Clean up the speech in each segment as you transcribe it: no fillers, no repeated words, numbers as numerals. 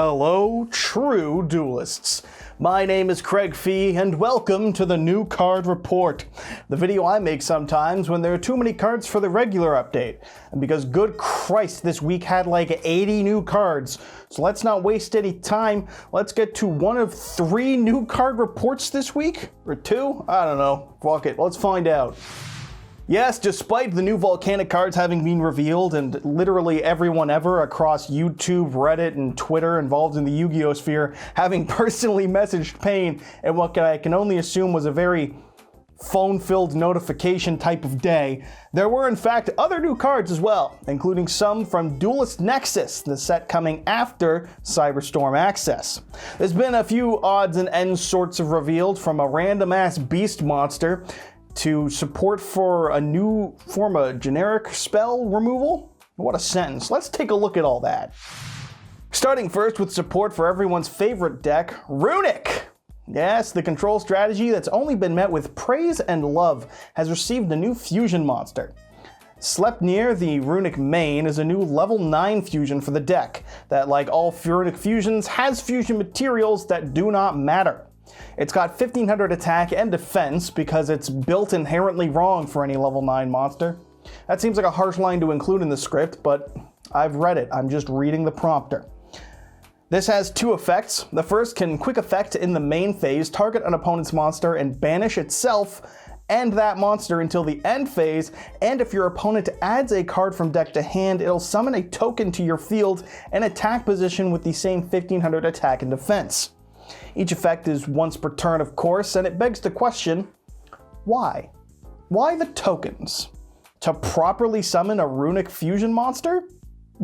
Hello, true duelists. My name is Craig Fee, and welcome to the New Card Report, the video I make sometimes when there are too many cards for the regular update. And because good Christ, this week had like 80 new cards, so let's not waste any time. Let's get to one of 3 new card reports this week? Or 2? I don't know. Fuck it, let's find out. Yes, despite the new volcanic cards having been revealed and literally everyone ever across YouTube, Reddit, and Twitter involved in the Yu-Gi-Oh sphere having personally messaged Payne in what I can only assume was a very phone-filled notification type of day, there were in fact other new cards as well, including some from Duelist Nexus, the set coming after Cyberstorm Access. There's been a few odds and ends sorts of revealed, from a random-ass beast monster to support for a new form of generic spell removal. What a sentence. Let's take a look at all that. Starting first with support for everyone's favorite deck, Runick. Yes, the control strategy that's only been met with praise and love has received a new fusion monster. Sleipnir, the Runick main, is a new level 9 fusion for the deck that, like all Runick fusions, has fusion materials that do not matter. It's got 1500 attack and defense because it's built inherently wrong for any level 9 monster. That seems like a harsh line to include in the script, but I've read it. I'm just reading the prompter. This has 2 effects. The first can quick effect in the main phase, target an opponent's monster and banish itself and that monster until the end phase, and if your opponent adds a card from deck to hand, it'll summon a token to your field and attack position with the same 1500 attack and defense. Each effect is once per turn, of course, and it begs the question, why? Why the tokens? To properly summon a Runick fusion monster?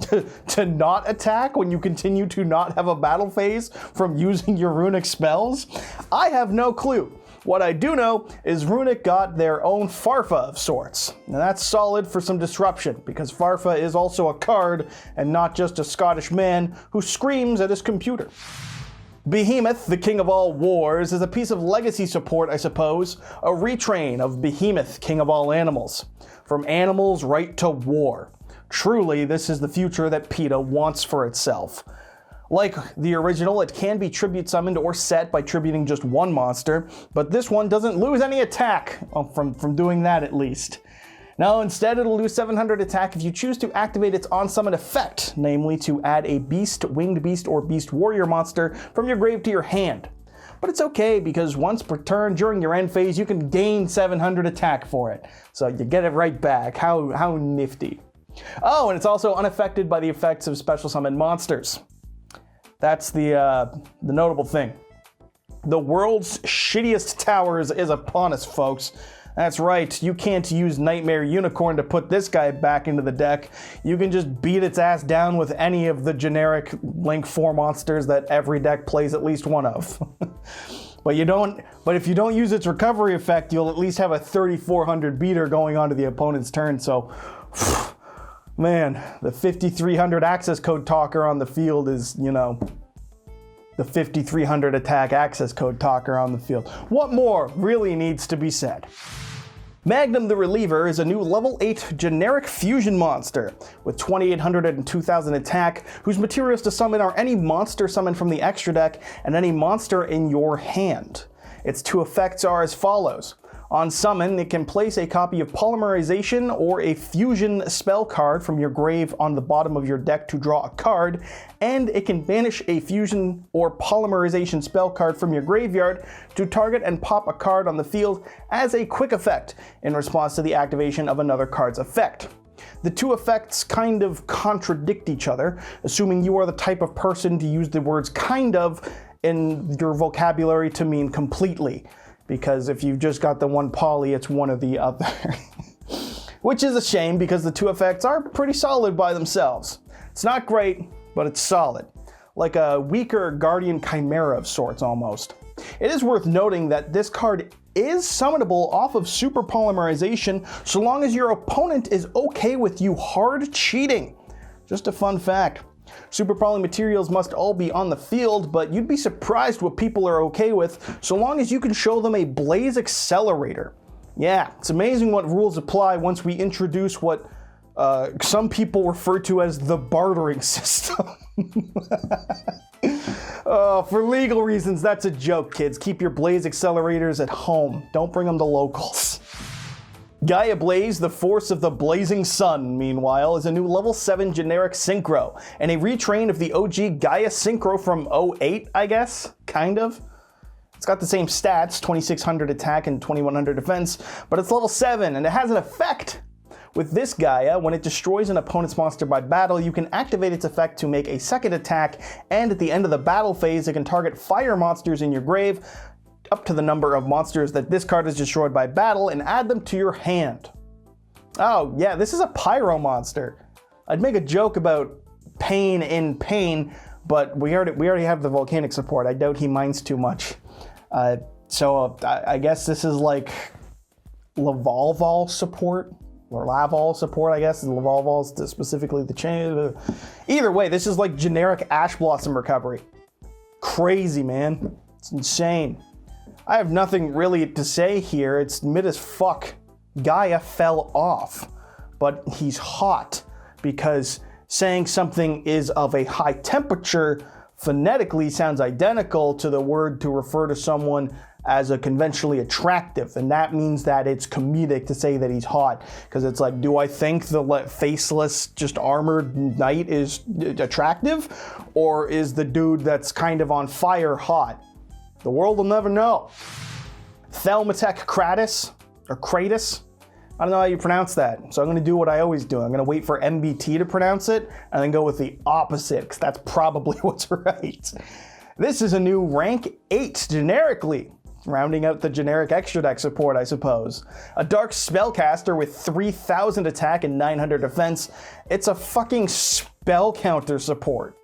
To not attack when you continue to not have a battle phase from using your Runick spells? I have no clue. What I do know is Runick got their own Farfa of sorts. And that's solid for some disruption, because Farfa is also a card and not just a Scottish man who screams at his computer. Behemoth, the king of all wars, is a piece of legacy support, I suppose, a retrain of Behemoth, king of all animals. From animals right to war. Truly, this is the future that PETA wants for itself. Like the original, it can be tribute summoned or set by tributing just one monster, but this one doesn't lose any attack, from doing that at least. No, instead it'll lose 700 attack if you choose to activate its on-summon effect, namely to add a beast, winged beast, or beast warrior monster from your grave to your hand. But it's okay, because once per turn during your end phase, you can gain 700 attack for it. So you get it right back. How nifty. Oh, and it's also unaffected by the effects of special summon monsters. That's the notable thing. The world's shittiest towers is upon us, folks. That's right, you can't use Nightmare Unicorn to put this guy back into the deck. You can just beat its ass down with any of the generic Link 4 monsters that every deck plays at least one of. But if you don't use its recovery effect, you'll at least have a 3400 beater going onto the opponent's turn, so man, the 5300 access code talker on the field is, you know, the 5300 attack access code talker on the field. What more really needs to be said? Magnum the Reliever is a new level 8 generic fusion monster with 2800 and 2000 attack, whose materials to summon are any monster summoned from the extra deck and any monster in your hand. Its 2 effects are as follows. On summon, it can place a copy of Polymerization or a fusion spell card from your grave on the bottom of your deck to draw a card, and it can banish a fusion or Polymerization spell card from your graveyard to target and pop a card on the field as a quick effect in response to the activation of another card's effect. The 2 effects kind of contradict each other, assuming you are the type of person to use the words kind of in your vocabulary to mean completely. Because if you've just got the one poly, it's one or the other. Which is a shame, because the 2 effects are pretty solid by themselves. It's not great, but it's solid. Like a weaker Guardian Chimera of sorts, almost. It is worth noting that this card is summonable off of Super Polymerization, so long as your opponent is okay with you hard cheating. Just a fun fact. Super Poly materials must all be on the field, but you'd be surprised what people are okay with, so long as you can show them a Blaze Accelerator. Yeah, it's amazing what rules apply once we introduce what some people refer to as the bartering system. For legal reasons, that's a joke, kids. Keep your Blaze accelerators at home. Don't bring them to locals. Gaia Blaze, the Force of the Blazing Sun, meanwhile, is a new level 7 generic synchro, and a retrain of the OG Gaia synchro from 08, I guess? Kind of. It's got the same stats, 2600 attack and 2100 defense, but it's level 7, and it has an effect. With this Gaia, when it destroys an opponent's monster by battle, you can activate its effect to make a second attack, and at the end of the battle phase, it can target fire monsters in your grave, up to the number of monsters that this card is destroyed by battle, and add them to your hand. Oh yeah, this is a pyro monster. I'd make a joke about pain in pain, but we already have the volcanic support. I doubt he minds too much. So I guess this is like Lavalval support, or Laval support, I guess. Lavalval's specifically the chain. Either way, this is like generic Ash Blossom recovery. Crazy, man. It's insane. I have nothing really to say here. It's mid as fuck. Gaia fell off, but he's hot because saying something is of a high temperature phonetically sounds identical to the word to refer to someone as a conventionally attractive, and that means that it's comedic to say that he's hot, because it's like, do I think the faceless, just armored knight is attractive, or is the dude that's kind of on fire hot? The world will never know. Thelmatek Kratos, or Kratos, I don't know how you pronounce that, so I'm going to do what I always do. I'm going to wait for MBT to pronounce it, and then go with the opposite, because that's probably what's right. This is a new rank 8, generically, rounding out the generic extra deck support, I suppose. A dark spellcaster with 3000 attack and 900 defense. It's a fucking spell counter support.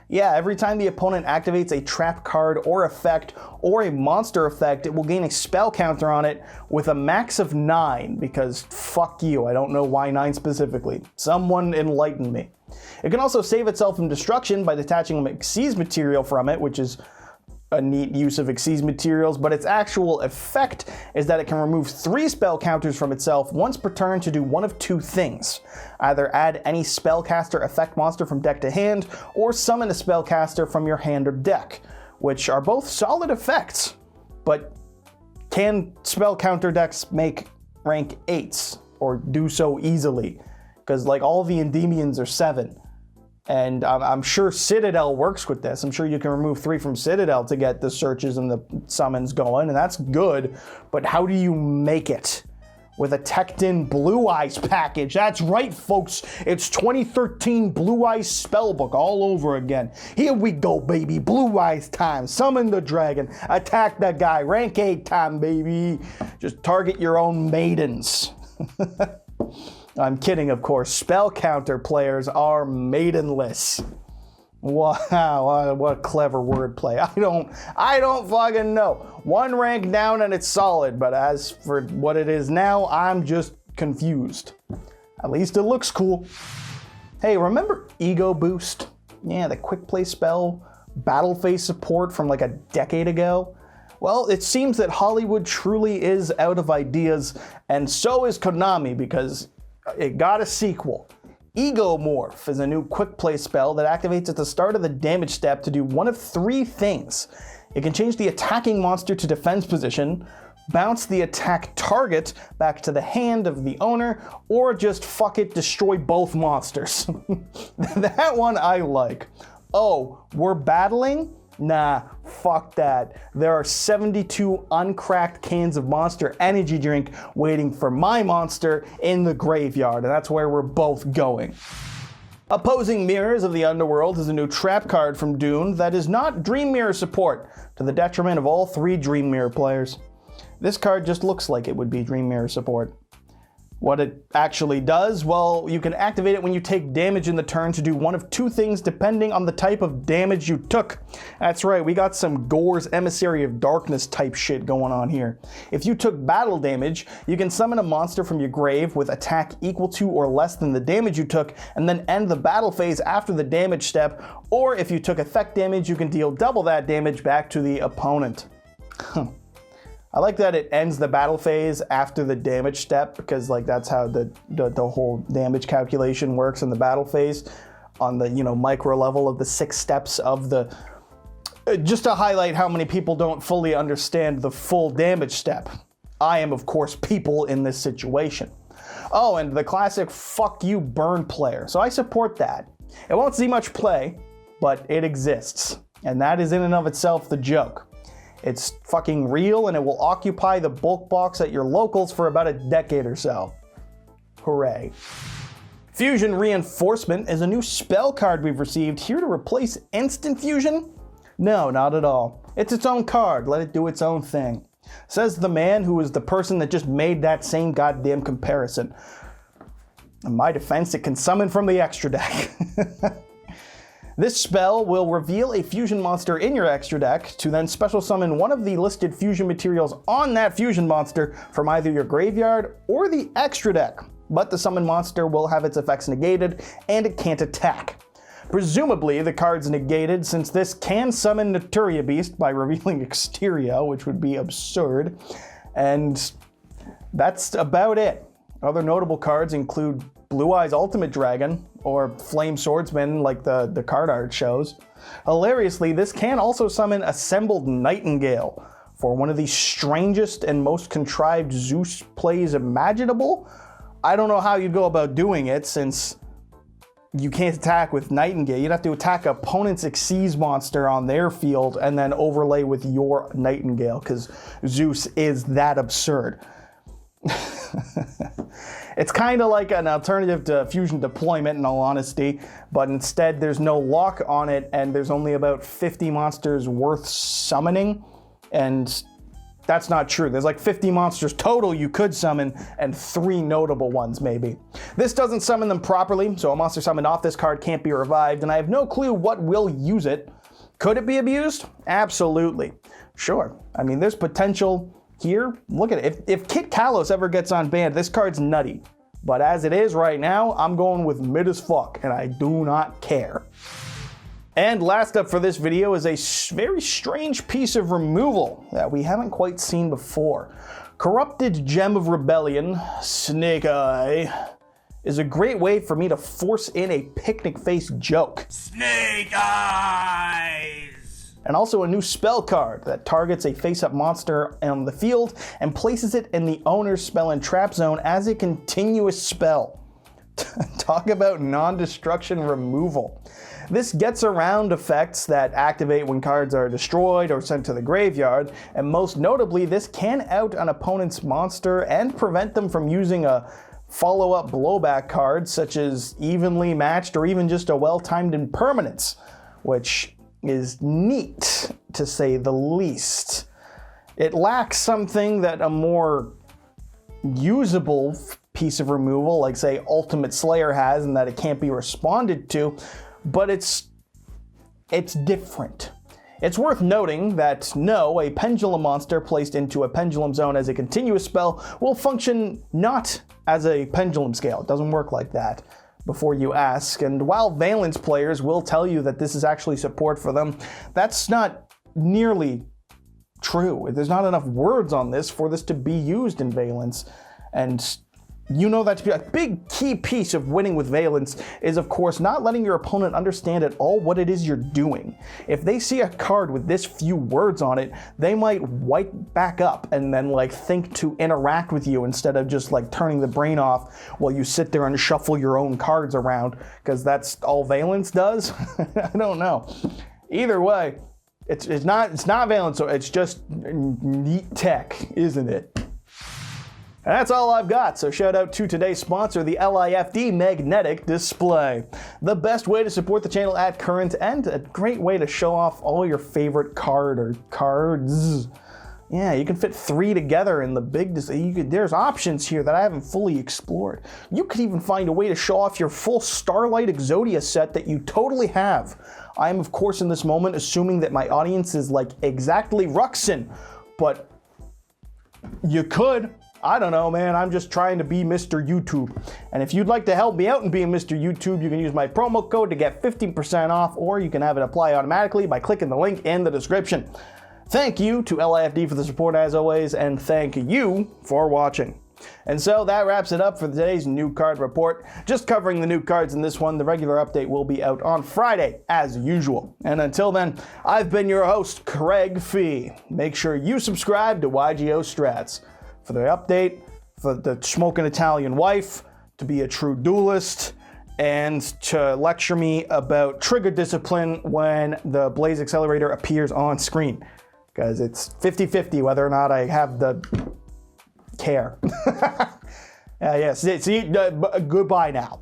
Yeah, every time the opponent activates a trap card or effect or a monster effect, it will gain a spell counter on it with a max of 9, because fuck you, I don't know why 9 specifically. Someone enlighten me. It can also save itself from destruction by detaching Xyz material from it, which is a neat use of Xyz materials, but its actual effect is that it can remove 3 spell counters from itself once per turn to do one of 2 things. Either add any spellcaster effect monster from deck to hand, or summon a spellcaster from your hand or deck, which are both solid effects. But can spell counter decks make rank 8s, or do so easily? Because like all the Endimions are 7. And I'm sure Citadel works with this. I'm sure you can remove 3 from Citadel to get the searches and the summons going, and that's good. But how do you make it? With a Tecton Blue Eyes package. That's right, folks. It's 2013 Blue Eyes Spellbook all over again. Here we go, baby. Blue Eyes time. Summon the dragon. Attack that guy. Rank 8 time, baby. Just target your own maidens. I'm kidding, of course. Spell counter players are maidenless. Wow, what a clever wordplay. I don't fucking know. 1 rank down and it's solid, but as for what it is now, I'm just confused. At least it looks cool. Hey, remember Ego Boost? Yeah, the quick play spell, battle phase support from like a decade ago? Well, it seems that Hollywood truly is out of ideas, and so is Konami, because it got a sequel. Egomorph is a new quick play spell that activates at the start of the damage step to do one of 3 things. It can change the attacking monster to defense position, bounce the attack target back to the hand of the owner, or just fuck it, destroy both monsters. That one I like. Oh, we're battling? Nah, fuck that. There are 72 uncracked cans of Monster Energy drink waiting for my monster in the graveyard, and that's where we're both going. Opposing Mirrors of the Underworld is a new trap card from Dune that is not Dream Mirror support, to the detriment of all 3 Dream Mirror players. This card just looks like it would be Dream Mirror support. What it actually does, well, you can activate it when you take damage in the turn to do one of 2 things depending on the type of damage you took. That's right, we got some Gore's Emissary of Darkness type shit going on here. If you took battle damage, you can summon a monster from your grave with attack equal to or less than the damage you took, and then end the battle phase after the damage step, or if you took effect damage, you can deal double that damage back to the opponent. I like that it ends the battle phase after the damage step, because like that's how the whole damage calculation works in the battle phase on the, you know, micro level of the 6 steps of the... Just to highlight how many people don't fully understand the full damage step. I am, of course, people in this situation. Oh, and the classic fuck you burn player. So I support that. It won't see much play, but it exists. And that is in and of itself the joke. It's fucking real, and it will occupy the bulk box at your locals for about a decade or so. Hooray. Fusion Reinforcement is a new spell card we've received here to replace Instant Fusion? No, not at all. It's its own card. Let it do its own thing. Says the man who is the person that just made that same goddamn comparison. In my defense, it can summon from the extra deck. This spell will reveal a fusion monster in your extra deck to then special summon one of the listed fusion materials on that fusion monster from either your graveyard or the extra deck. But the summon monster will have its effects negated and it can't attack. Presumably the card's negated since this can summon Naturia Beast by revealing Exterior, which would be absurd. And that's about it. Other notable cards include Blue Eyes Ultimate Dragon, or Flame Swordsman like the card art shows. Hilariously, this can also summon Assembled Nightingale for one of the strangest and most contrived Zeus plays imaginable. I don't know how you'd go about doing it, since you can't attack with Nightingale. You'd have to attack opponent's Xyz monster on their field and then overlay with your Nightingale, because Zeus is that absurd. It's kind of like an alternative to Fusion Deployment, in all honesty, but instead there's no lock on it and there's only about 50 monsters worth summoning, and that's not true. There's like 50 monsters total you could summon and 3 notable ones maybe. This doesn't summon them properly, so a monster summoned off this card can't be revived, and I have no clue what will use it. Could it be abused? Absolutely. Sure. I mean, there's potential here. Look at it. If Kit Kalos ever gets unbanned, this card's nutty. But as it is right now, I'm going with mid as fuck, and I do not care. And last up for this video is a very strange piece of removal that we haven't quite seen before. Corrupted Gem of Rebellion, Snake Eye, is a great way for me to force in a picnic face joke. Snake Eyes! And also a new spell card that targets a face-up monster on the field and places it in the owner's spell and trap zone as a continuous spell. Talk about non-destruction removal. This gets around effects that activate when cards are destroyed or sent to the graveyard, and most notably, this can out an opponent's monster and prevent them from using a follow-up blowback card, such as Evenly Matched or even just a well-timed impermanence, which is neat, to say the least. It lacks something that a more usable piece of removal, like say Ultimate Slayer has, in that it can't be responded to, but it's different. It's worth noting that no, a pendulum monster placed into a pendulum zone as a continuous spell will function not as a pendulum scale. It doesn't work like that, before you ask. And while Valence players will tell you that this is actually support for them, that's not nearly true. There's not enough words on this for this to be used in Valence. And you know that to be a big key piece of winning with Valence is, of course, not letting your opponent understand at all what it is you're doing. If they see a card with this few words on it, they might wipe back up and then like think to interact with you instead of just like turning the brain off while you sit there and shuffle your own cards around, because that's all Valence does. I don't know. Either way, it's not Valence, so it's just neat tech, isn't it? And that's all I've got, so shout out to today's sponsor, the LIFD Magnetic Display. The best way to support the channel at current, and a great way to show off all your favorite card or cards. Yeah, you can fit 3 together in the big display. There's options here that I haven't fully explored. You could even find a way to show off your full Starlight Exodia set that you totally have. I am, of course, in this moment assuming that my audience is like exactly Ruxin, but you could. I don't know, man. I'm just trying to be Mr. YouTube. And if you'd like to help me out in being Mr. YouTube, you can use my promo code to get 15% off, or you can have it apply automatically by clicking the link in the description. Thank you to LIFD for the support as always, and thank you for watching. And so that wraps it up for today's new card report. Just covering the new cards in this one. The regular update will be out on Friday, as usual. And until then, I've been your host, Craig Fee. Make sure you subscribe to Yugioh Strats for the update, for the smoking Italian wife, to be a true duelist, and to lecture me about trigger discipline when the Blaze Accelerator appears on screen. Because it's 50-50 whether or not I have the care. Yes, see, goodbye now.